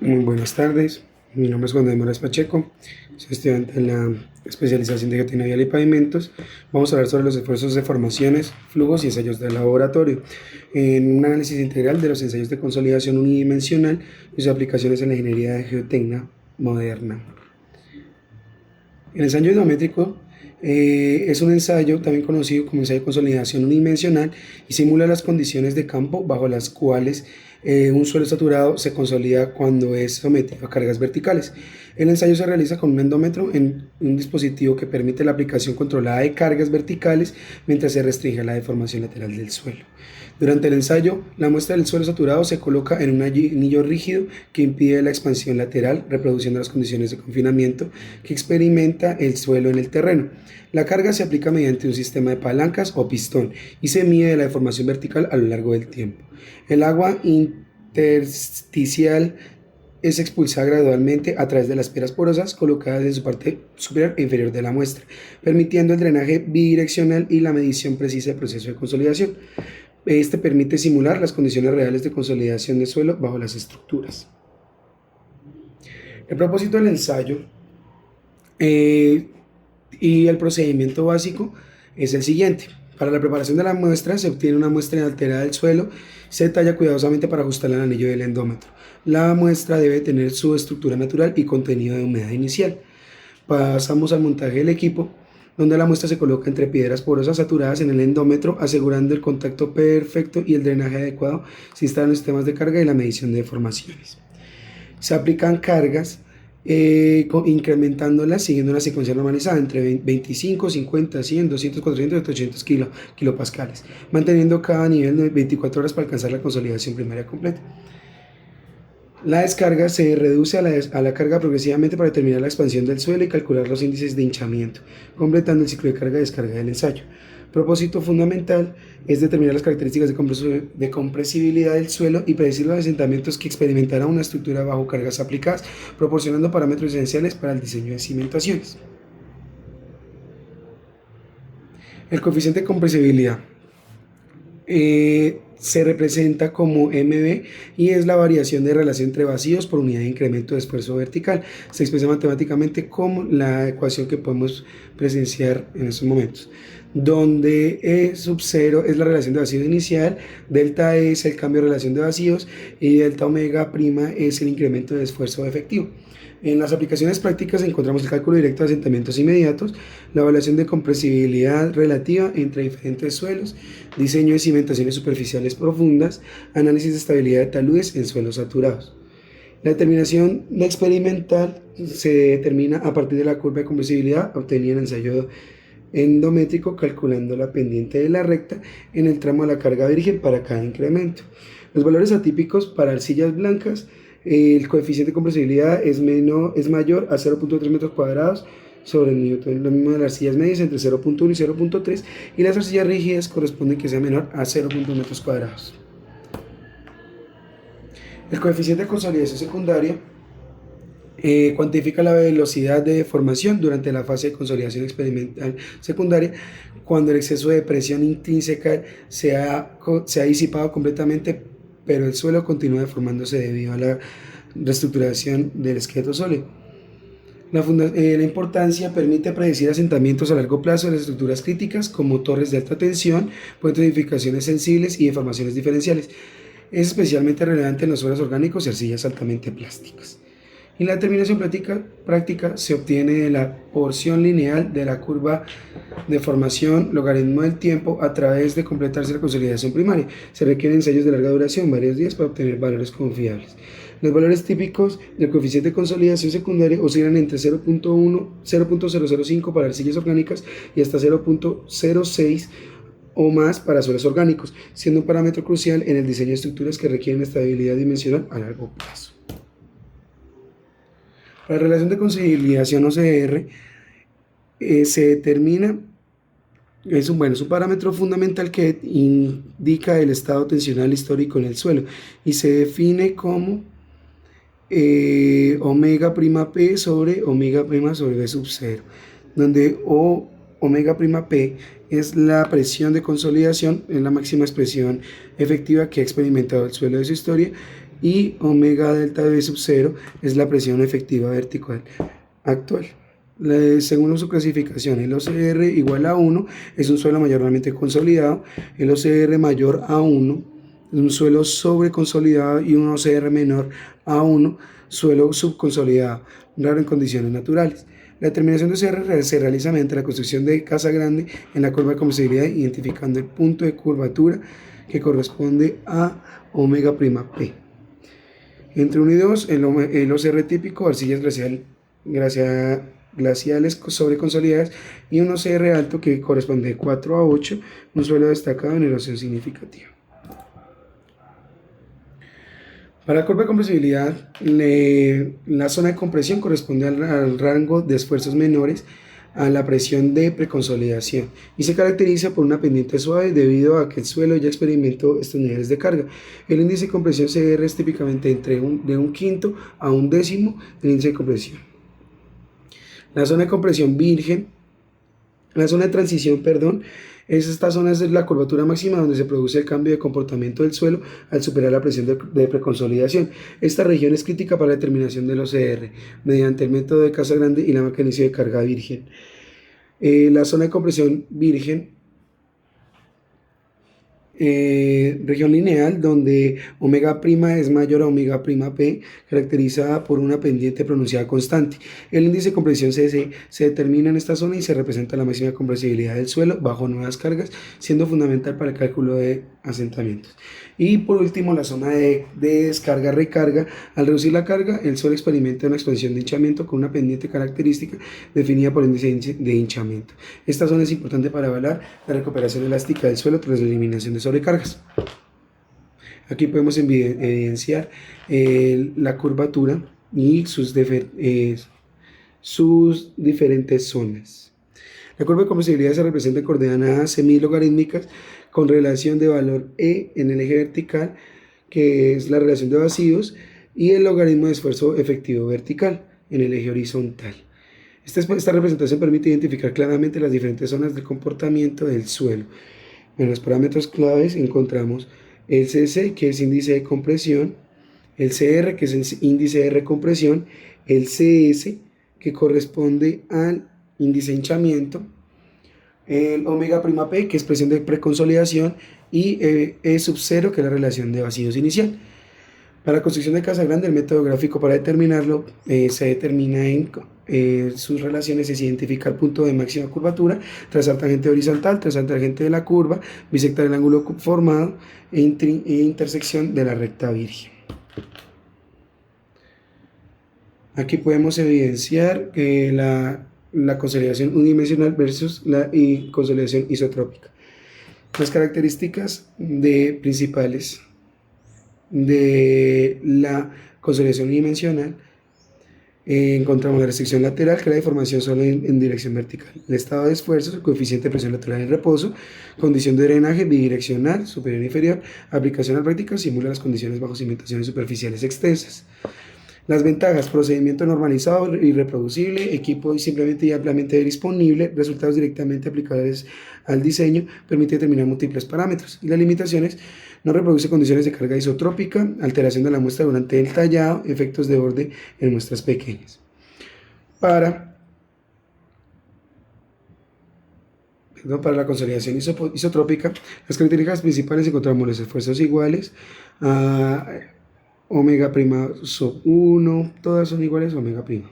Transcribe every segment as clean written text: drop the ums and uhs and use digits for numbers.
Muy buenas tardes, mi nombre es Juan de Moras Pacheco, soy estudiante en la especialización de geometría vial y pavimentos. Vamos a hablar sobre los esfuerzos de formaciones, flujos y ensayos de laboratorio, en un análisis integral de los ensayos de consolidación unidimensional y sus aplicaciones en la ingeniería de geotecnia moderna. El ensayo isométrico es un ensayo también conocido como ensayo de consolidación unidimensional y simula las condiciones de campo bajo las cuales un suelo saturado se consolida cuando es sometido a cargas verticales. El ensayo se realiza con un endómetro en un dispositivo que permite la aplicación controlada de cargas verticales mientras se restringe la deformación lateral del suelo. Durante el ensayo, la muestra del suelo saturado se coloca en un anillo rígido que impide la expansión lateral, reproduciendo las condiciones de confinamiento que experimenta el suelo en el terreno. La carga se aplica mediante un sistema de palancas o pistón y se mide la deformación vertical a lo largo del tiempo. El agua intersticial es expulsada gradualmente a través de las piedras porosas colocadas en su parte superior e inferior de la muestra, permitiendo el drenaje bidireccional y la medición precisa del proceso de consolidación. Este permite simular las condiciones reales de consolidación de suelo bajo las estructuras. El propósito del ensayo y el procedimiento básico es el siguiente. Para la preparación de la muestra se obtiene una muestra alterada del suelo, se talla cuidadosamente para ajustarla al anillo del endómetro. La muestra debe tener su estructura natural y contenido de humedad inicial. Pasamos al montaje del equipo, donde la muestra se coloca entre piedras porosas saturadas en el endómetro, asegurando el contacto perfecto y el drenaje adecuado. Se instalan los sistemas de carga y la medición de deformaciones. Se aplican cargas incrementándolas siguiendo una secuencia normalizada entre 25, 50, 100, 200, 400 y 800 kilopascales, manteniendo cada nivel de 24 horas para alcanzar la consolidación primaria completa. La descarga se reduce a la carga progresivamente para determinar la expansión del suelo y calcular los índices de hinchamiento, completando el ciclo de carga-descarga del ensayo. Propósito fundamental es determinar las características de compresibilidad del suelo y predecir los asentamientos que experimentará una estructura bajo cargas aplicadas, proporcionando parámetros esenciales para el diseño de cimentaciones. El coeficiente de compresibilidad se representa como MB y es la variación de relación entre vacíos por unidad de incremento de esfuerzo vertical. Se expresa matemáticamente como la ecuación que podemos presenciar en estos momentos, donde E sub 0 es la relación de vacíos inicial, delta E es el cambio de relación de vacíos y delta omega prima es el incremento de esfuerzo efectivo. En las aplicaciones prácticas encontramos el cálculo directo de asentamientos inmediatos, la evaluación de compresibilidad relativa entre diferentes suelos, diseño de cimentaciones superficiales profundas, análisis de estabilidad de taludes en suelos saturados. La determinación experimental se determina a partir de la curva de compresibilidad obtenida en el ensayo endométrico, calculando la pendiente de la recta en el tramo de la carga virgen para cada incremento. Los valores atípicos para arcillas blancas: el coeficiente de compresibilidad es mayor a 0.3 metros cuadrados sobre el newton. Lo mismo de las arcillas medias entre 0.1 y 0.3, y las arcillas rígidas corresponden que sea menor a 0.1 metros cuadrados. El coeficiente de consolidación secundaria cuantifica la velocidad de deformación durante la fase de consolidación experimental secundaria, cuando el exceso de presión intrínseca se ha disipado completamente, pero el suelo continúa deformándose debido a la reestructuración del esqueleto sólido. La importancia permite predecir asentamientos a largo plazo de las estructuras críticas como torres de alta tensión, puentes de edificaciones sensibles y deformaciones diferenciales. Es especialmente relevante en los suelos orgánicos y arcillas altamente plásticas. Y la determinación práctica se obtiene de la porción lineal de la curva de formación logaritmo del tiempo a través de completarse la consolidación primaria. Se requieren ensayos de larga duración, varios días, para obtener valores confiables. Los valores típicos del coeficiente de consolidación secundaria oscilan entre 0.005 para arcillas orgánicas y hasta 0.06 o más para suelos orgánicos, siendo un parámetro crucial en el diseño de estructuras que requieren estabilidad dimensional a largo plazo. La relación de consolidación OCR se determina, es un parámetro fundamental que indica el estado tensional histórico en el suelo y se define como omega prima P sobre omega prima sobre B sub 0, donde omega prima P es la presión de consolidación, es la máxima expresión efectiva que ha experimentado el suelo de su historia, y omega delta V sub 0 es la presión efectiva vertical actual. Según su clasificación, el OCR igual a 1 es un suelo mayormente consolidado, el OCR mayor a 1 es un suelo sobreconsolidado y un OCR menor a 1 suelo subconsolidado, raro en condiciones naturales. La determinación de OCR se realiza mediante la construcción de Casagrande en la curva de compresibilidad, identificando el punto de curvatura que corresponde a omega prima P. Entre 1 y 2, el OCR típico, arcillas glaciales sobreconsolidadas, y un OCR alto que corresponde de 4 a 8, un suelo destacado en erosión significativa. Para la curva de compresibilidad, la zona de compresión corresponde al rango de esfuerzos menores a la presión de preconsolidación y se caracteriza por una pendiente suave debido a que el suelo ya experimentó estos niveles de carga. El índice de compresión CR es típicamente de un quinto a un décimo del índice de compresión. La zona de compresión virgen, la zona de transición, esta zona es la curvatura máxima donde se produce el cambio de comportamiento del suelo al superar la presión de preconsolidación. Esta región es crítica para la determinación del OCR mediante el método de Casagrande y la máquina de inicio de carga virgen. La zona de compresión virgen, región lineal donde omega prima es mayor a omega prima P, caracterizada por una pendiente pronunciada constante. El índice de compresión CC se determina en esta zona y se representa la máxima compresibilidad del suelo bajo nuevas cargas, siendo fundamental para el cálculo de asentamientos. Y por último, la zona de descarga-recarga. Al reducir la carga, el suelo experimenta una expansión de hinchamiento con una pendiente característica definida por el índice de hinchamiento. Esta zona es importante para evaluar la recuperación elástica del suelo tras la eliminación de sobrecargas. Aquí podemos evidenciar la curvatura y sus diferentes zonas. La curva de compresibilidad se representa en coordenadas semilogarítmicas con relación de valor E en el eje vertical, que es la relación de vacíos, y el logaritmo de esfuerzo efectivo vertical en el eje horizontal. Esta representación permite identificar claramente las diferentes zonas del comportamiento del suelo. En los parámetros claves encontramos el CC, que es índice de compresión, el CR, que es el índice de recompresión, el CS, que corresponde al índice de hinchamiento, el omega prima P, que es presión de preconsolidación, y E sub 0, que es la relación de vacíos inicial. Para la construcción de Casagrande, el método gráfico para determinarlo se determina en sus relaciones, es identificar el punto de máxima curvatura, trazar tangente horizontal, trazar tangente de la curva, bisectar el ángulo formado e intersección de la recta virgen. Aquí podemos evidenciar la consolidación unidimensional versus la consolidación isotrópica. Las características principales de la consolidación unidimensional, encontramos la restricción lateral, que es la deformación solo en dirección vertical, el estado de esfuerzos, el coeficiente de presión lateral en reposo, condición de drenaje bidireccional, superior e inferior, aplicación al práctica, simula las condiciones bajo cimentaciones superficiales extensas. Las ventajas: procedimiento normalizado y reproducible, equipo simplemente y ampliamente disponible, resultados directamente aplicables al diseño, permite determinar múltiples parámetros. Y las limitaciones: no reproduce condiciones de carga isotrópica, alteración de la muestra durante el tallado, efectos de borde en muestras pequeñas. Para la consolidación isotrópica, las características principales encontramos los esfuerzos iguales a omega prima sub 1, todas son iguales a omega prima.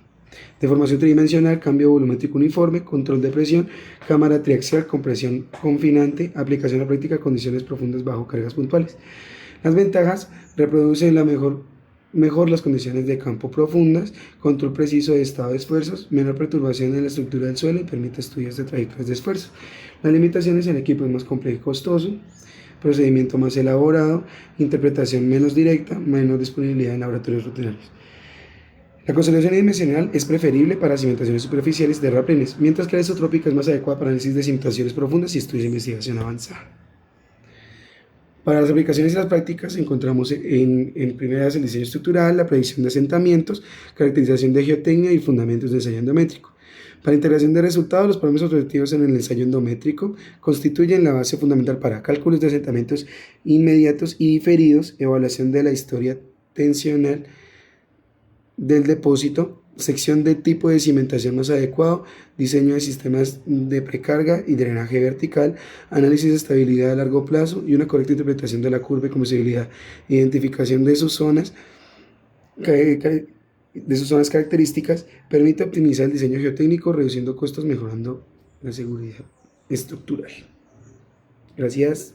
Deformación tridimensional, cambio volumétrico uniforme, control de presión, cámara triaxial, compresión confinante, aplicación a práctica, condiciones profundas bajo cargas puntuales. Las ventajas: reproduce mejor las condiciones de campo profundas, control preciso de estado de esfuerzos, menor perturbación en la estructura del suelo y permite estudios de trayectorias de esfuerzo. Las limitaciones: el equipo es más complejo y costoso, procedimiento más elaborado, interpretación menos directa, menos disponibilidad en laboratorios rutinarios. La consolidación unidimensional es preferible para cimentaciones superficiales de terraplenes, mientras que la isotrópica es más adecuada para análisis de cimentaciones profundas y estudios de investigación avanzada. Para las aplicaciones y las prácticas encontramos en primeras el diseño estructural, la predicción de asentamientos, caracterización de geotecnia y fundamentos de ensayo endométrico. Para integración de resultados, los parámetros objetivos en el ensayo endométrico constituyen la base fundamental para cálculos de asentamientos inmediatos y diferidos, evaluación de la historia tensional del depósito, sección de tipo de cimentación más adecuado, diseño de sistemas de precarga y drenaje vertical, análisis de estabilidad a largo plazo y una correcta interpretación de la curva y combustibilidad, identificación de sus zonas, características, permite optimizar el diseño geotécnico, reduciendo costos, mejorando la seguridad estructural. Gracias.